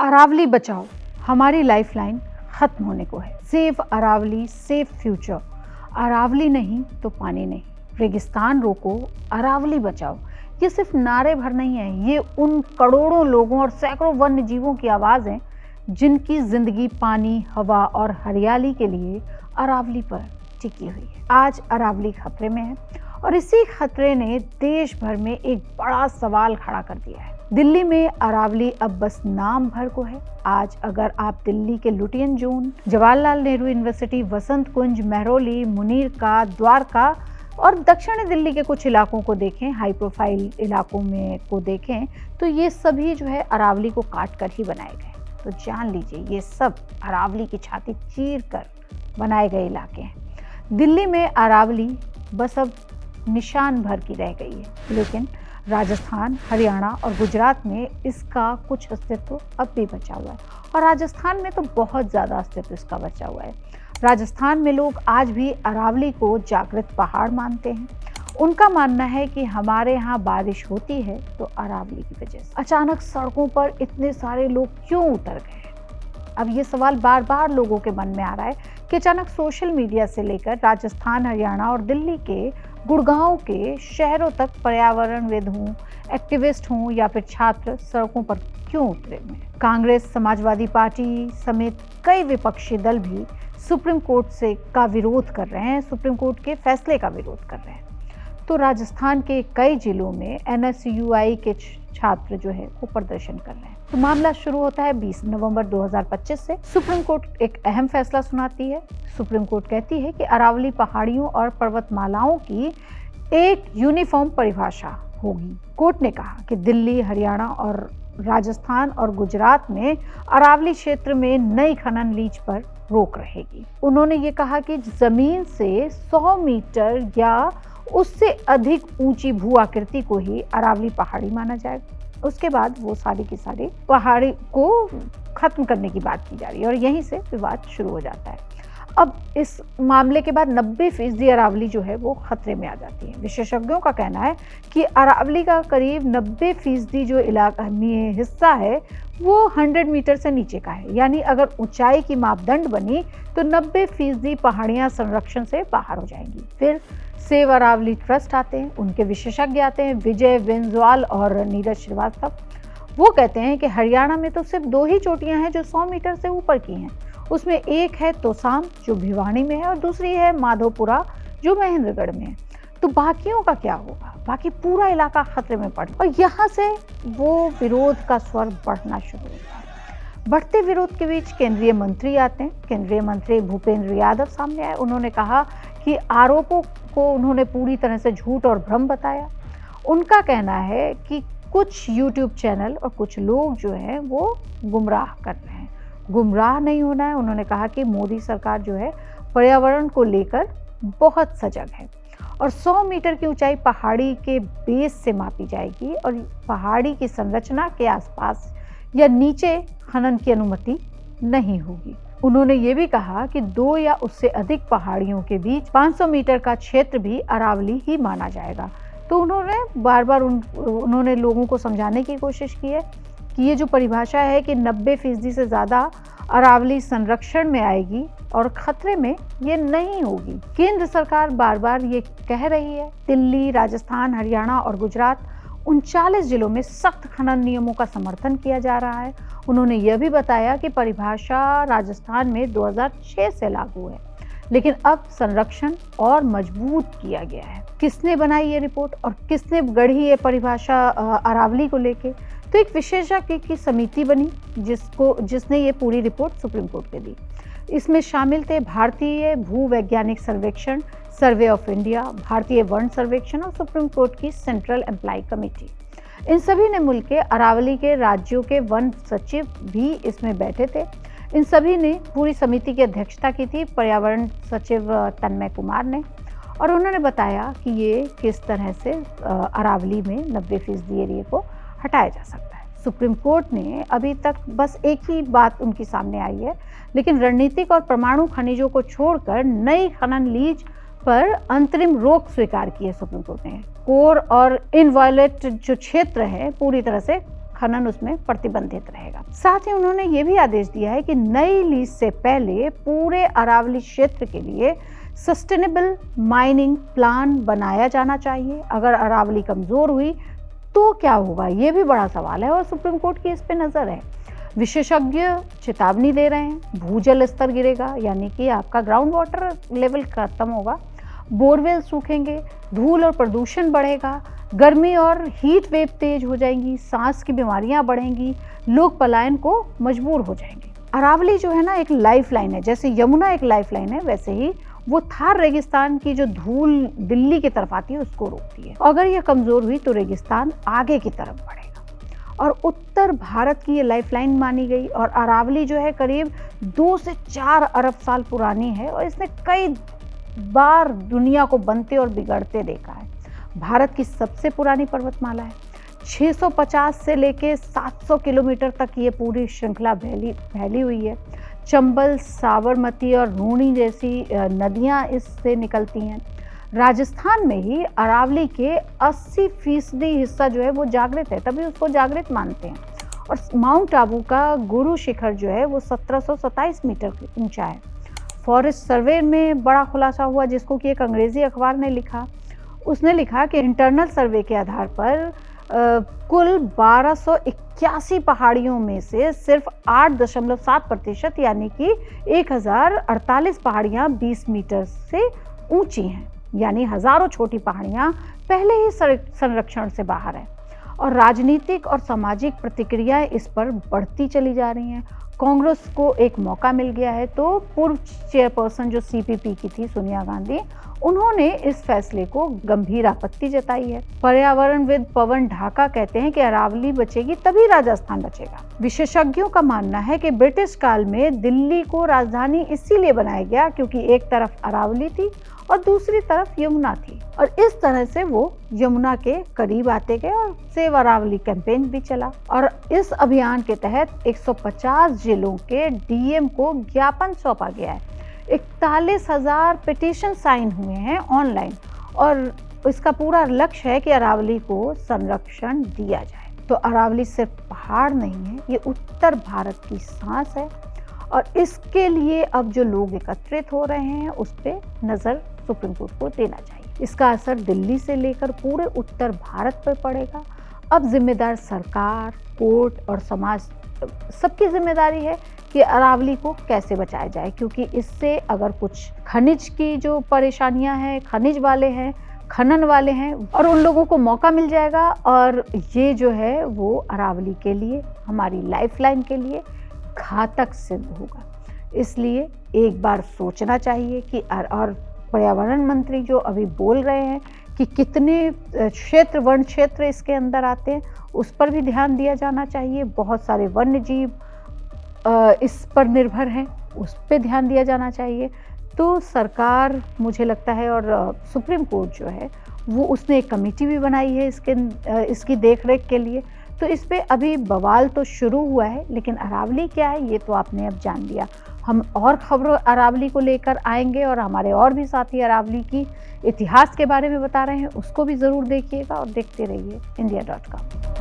अरावली बचाओ, हमारी लाइफलाइन खत्म होने को है। Save Aravalli, save future. Aravalli नहीं तो पानी नहीं, रेगिस्तान रोको, अरावली बचाओ। ये सिर्फ नारे भर नहीं है, ये उन करोड़ों लोगों और सैकड़ों वन्य जीवों की आवाज़ है जिनकी जिंदगी पानी, हवा और हरियाली के लिए अरावली पर टिकी हुई है। आज अरावली खतरे में है और इसी खतरे ने देश भर में एक बड़ा सवाल खड़ा कर दिया है। दिल्ली में अरावली अब बस नाम भर को है। आज अगर आप दिल्ली के Lutyens zone, Jawaharlal Nehru university, Vasant Kunj, Mehrauli, Munirka, Dwarka और दक्षिणी दिल्ली के कुछ इलाकों को देखें, हाई प्रोफाइल इलाकों में को देखें, तो ये सभी जो है अरावली को काट कर ही बनाए गए। तो जान लीजिए ये सब अरावली की छाती चीर कर बनाए गए इलाके हैं। दिल्ली में अरावली बस अब निशान भर की रह गई है, लेकिन राजस्थान, हरियाणा और गुजरात में इसका कुछ अस्तित्व अब भी बचा हुआ है और राजस्थान में तो बहुत ज़्यादा अस्तित्व इसका बचा हुआ है। राजस्थान में लोग आज भी अरावली को जागृत पहाड़ मानते हैं। उनका मानना है कि हमारे यहाँ बारिश होती है तो अरावली की वजह से। अचानक सड़कों पर इतने सारे लोग क्यों उतर गए? अब ये सवाल बार बार लोगों के मन में आ रहा है कि अचानक सोशल मीडिया से लेकर राजस्थान, हरियाणा और दिल्ली के गुड़गांव के शहरों तक पर्यावरणविद हों, एक्टिविस्ट हों या फिर छात्र सड़कों पर क्यों उतरे हुए हैं। कांग्रेस, समाजवादी पार्टी समेत कई विपक्षी दल भी सुप्रीम कोर्ट का विरोध कर रहे हैं, सुप्रीम कोर्ट के फैसले का विरोध कर रहे हैं। तो राजस्थान के कई जिलों में NSUI के छात्र जो है वो प्रदर्शन कर रहे हैं। तो मामला शुरू होता है 20 नवंबर 2025 से। सुप्रीम कोर्ट एक अहम फैसला सुनाती है। सुप्रीम कोर्ट कहती है कि अरावली पहाड़ियों और पर्वतमालाओं की एक यूनिफॉर्म परिभाषा होगी। कोर्ट ने कहा कि दिल्ली, हरियाणा और राजस्थान और गुजरात में अरावली क्षेत्र में नई खनन लीज पर रोक रहेगी। उन्होंने ये कहा कि जमीन से 100 मीटर या उससे अधिक ऊंची भू आकृति को ही अरावली पहाड़ी माना जाएगा। उसके बाद वो सारी की सारी पहाड़ी को खत्म करने की बात की जा रही है और यहीं से विवाद शुरू हो जाता है। अब इस मामले के बाद 90% अरावली जो है वो खतरे में आ जाती है। विशेषज्ञों का कहना है कि अरावली का करीब 90% जो इलाका में हिस्सा है वो 100 मीटर से नीचे का है, यानी अगर ऊंचाई की मापदंड बनी तो 90% पहाड़ियां संरक्षण से बाहर हो जाएंगी। फिर सेव अरावली ट्रस्ट आते हैं, उनके विशेषज्ञ आते हैं, विजय बेंजवाल और नीरज श्रीवास्तव। वो कहते हैं कि हरियाणा में तो सिर्फ 2 ही चोटियां हैं जो 100 मीटर से ऊपर की हैं। उसमें एक है तोसाम जो भिवानी में है और दूसरी है माधोपुरा जो महेंद्रगढ़ में है। तो बाकियों का क्या होगा? बाकी पूरा इलाका खतरे में पड़ और यहाँ से वो विरोध का स्वर बढ़ना शुरू होता है। बढ़ते विरोध के बीच केंद्रीय मंत्री आते हैं। केंद्रीय मंत्री भूपेंद्र यादव सामने आए। उन्होंने कहा कि आरोपों को उन्होंने पूरी तरह से झूठ और भ्रम बताया। उनका कहना है कि कुछ यूट्यूब चैनल और कुछ लोग जो हैं वो गुमराह कर रहे हैं। गुमराह नहीं होना है। उन्होंने कहा कि मोदी सरकार जो है पर्यावरण को लेकर बहुत सजग है और 100 मीटर की ऊंचाई पहाड़ी के बेस से मापी जाएगी और पहाड़ी की संरचना के आसपास या नीचे खनन की अनुमति नहीं होगी। उन्होंने ये भी कहा कि 2 या उससे अधिक पहाड़ियों के बीच 500 मीटर का क्षेत्र भी अरावली ही माना जाएगा। तो उन्होंने बार बार उन्होंने लोगों को समझाने की कोशिश की है कि ये जो परिभाषा है कि 90% से ज़्यादा अरावली संरक्षण में आएगी और खतरे में ये नहीं होगी। केंद्र सरकार बार बार ये कह रही है। दिल्ली, राजस्थान, हरियाणा और गुजरात 39 जिलों में सख्त खनन नियमों का समर्थन किया जा रहा है। उन्होंने यह भी बताया कि परिभाषा राजस्थान में 2006 से लागू है, लेकिन अब संरक्षण और मजबूत किया गया है। किसने बनाई ये रिपोर्ट और किसने गढ़ी ये परिभाषा अरावली को लेके? तो एक विशेषज्ञ की समिति बनी जिसने ये पूरी रिपोर्ट सुप्रीम कोर्ट को दी। इसमें शामिल थे भारतीय भूवैज्ञानिक सर्वेक्षण, सर्वे ऑफ इंडिया, भारतीय वन सर्वेक्षण और सुप्रीम कोर्ट की सेंट्रल एम्प्लॉय कमेटी। इन सभी ने मुल्क के अरावली के राज्यों के वन सचिव भी इसमें बैठे थे। इन सभी ने पूरी समिति की अध्यक्षता की थी पर्यावरण सचिव तन्मय कुमार ने और उन्होंने बताया कि ये किस तरह से अरावली में 90% एरिया को हटाया जा सकता है। सुप्रीम कोर्ट ने अभी तक बस एक ही बात उनकी सामने आई है, लेकिन रणनीतिक और परमाणु खनिजों को छोड़कर नई खनन लीज पर अंतरिम रोक स्वीकार की है सुप्रीम कोर्ट ने। कोर और इनवायलेट जो क्षेत्र है पूरी तरह से खनन उसमें प्रतिबंधित रहेगा। साथ ही उन्होंने ये भी आदेश दिया है कि नई लीज से पहले पूरे अरावली क्षेत्र के लिए सस्टेनेबल माइनिंग प्लान बनाया जाना चाहिए। अगर अरावली कमजोर हुई तो क्या होगा, ये भी बड़ा सवाल है और सुप्रीम कोर्ट की इस पे नजर है। विशेषज्ञ चेतावनी दे रहे हैं, भूजल स्तर गिरेगा, यानी कि आपका ग्राउंड वाटर लेवल खत्म होगा, बोरवेल सूखेंगे, धूल और प्रदूषण बढ़ेगा, गर्मी और हीट वेव तेज हो जाएंगी, सांस की बीमारियां बढ़ेंगी, लोग पलायन को मजबूर हो जाएंगे। अरावली जो है ना एक लाइफ लाइन है, जैसे यमुना एक लाइफ लाइन है, वैसे ही वो थार रेगिस्तान की जो धूल दिल्ली की तरफ आती है उसको रोकती है। अगर ये कमजोर हुई तो रेगिस्तान आगे की तरफ बढ़ेगा और उत्तर भारत की ये लाइफलाइन मानी गई। और अरावली जो है करीब 2 से 4 अरब साल पुरानी है और इसने कई बार दुनिया को बनते और बिगड़ते देखा है। भारत की सबसे पुरानी पर्वतमाला है, 650 से लेके 700 किलोमीटर तक ये पूरी श्रृंखला फैली हुई है। चंबल, साबरमती और नूनी जैसी नदियां इससे निकलती हैं। राजस्थान में ही अरावली के 80% हिस्सा जो है वो जागृत है, तभी उसको जागृत मानते हैं। और माउंट आबू का गुरु शिखर जो है वो 1727 मीटर ऊंचा है। फॉरेस्ट सर्वे में बड़ा खुलासा हुआ, जिसको कि एक अंग्रेजी अखबार ने लिखा। उसने लिखा कि इंटरनल सर्वे के आधार पर कुल 1281 पहाड़ियों में से सिर्फ 8.7% यानी कि 1048 पहाड़ियाँ 20 मीटर से ऊंची हैं, यानी हजारों छोटी पहाड़ियाँ पहले ही संरक्षण से बाहर हैं। और राजनीतिक और सामाजिक प्रतिक्रियाएं इस पर बढ़ती चली जा रही हैं। कांग्रेस को एक मौका मिल गया है, तो पूर्व चेयरपर्सन जो सीपीपी की थी सोनिया गांधी, उन्होंने इस फैसले को गंभीर आपत्ति जताई है। पर्यावरणविद पवन ढाका कहते हैं कि अरावली बचेगी तभी राजस्थान बचेगा। विशेषज्ञों का मानना है कि ब्रिटिश काल में दिल्ली को राजधानी इसीलिए बनाया गया क्योंकि एक तरफ अरावली थी और दूसरी तरफ यमुना थी, और इस तरह से वो यमुना के करीब आते गए और सेव अरावली कैंपेन भी चला। और इस अभियान के तहत 150 जिलों के डीएम को ज्ञापन सौंपा गया है। 41,000 पिटीशन साइन हुए हैं ऑनलाइन, और इसका पूरा लक्ष्य है कि अरावली को संरक्षण दिया जाए। तो अरावली सिर्फ पहाड़ नहीं है, ये उत्तर भारत की सांस है, और इसके लिए अब जो लोग एकत्रित हो रहे हैं उस पर नज़र सुप्रीम कोर्ट को देना चाहिए। इसका असर दिल्ली से लेकर पूरे उत्तर भारत पर पड़ेगा। अब जिम्मेदार सरकार, कोर्ट और समाज सबकी जिम्मेदारी है कि अरावली को कैसे बचाया जाए, क्योंकि इससे अगर कुछ खनिज की जो परेशानियां हैं, खनिज वाले हैं, खनन वाले हैं, और उन लोगों को मौका मिल जाएगा, और ये जो है वो अरावली के लिए, हमारी लाइफलाइन के लिए घातक सिद्ध होगा। इसलिए एक बार सोचना चाहिए कि और पर्यावरण मंत्री जो अभी बोल रहे हैं कि कितने क्षेत्र, वन क्षेत्र इसके अंदर आते हैं, उस पर भी ध्यान दिया जाना चाहिए। बहुत सारे वन्य जीव इस पर निर्भर हैं, उस पर ध्यान दिया जाना चाहिए। तो सरकार, मुझे लगता है, और सुप्रीम कोर्ट जो है वो उसने एक कमेटी भी बनाई है इसकी देखरेख के लिए। तो इस पे अभी बवाल तो शुरू हुआ है, लेकिन अरावली क्या है ये तो आपने अब जान लिया। हम और खबरों अरावली को लेकर आएंगे, और हमारे और भी साथी अरावली की इतिहास के बारे में बता रहे हैं, उसको भी ज़रूर देखिएगा और देखते रहिए India.com।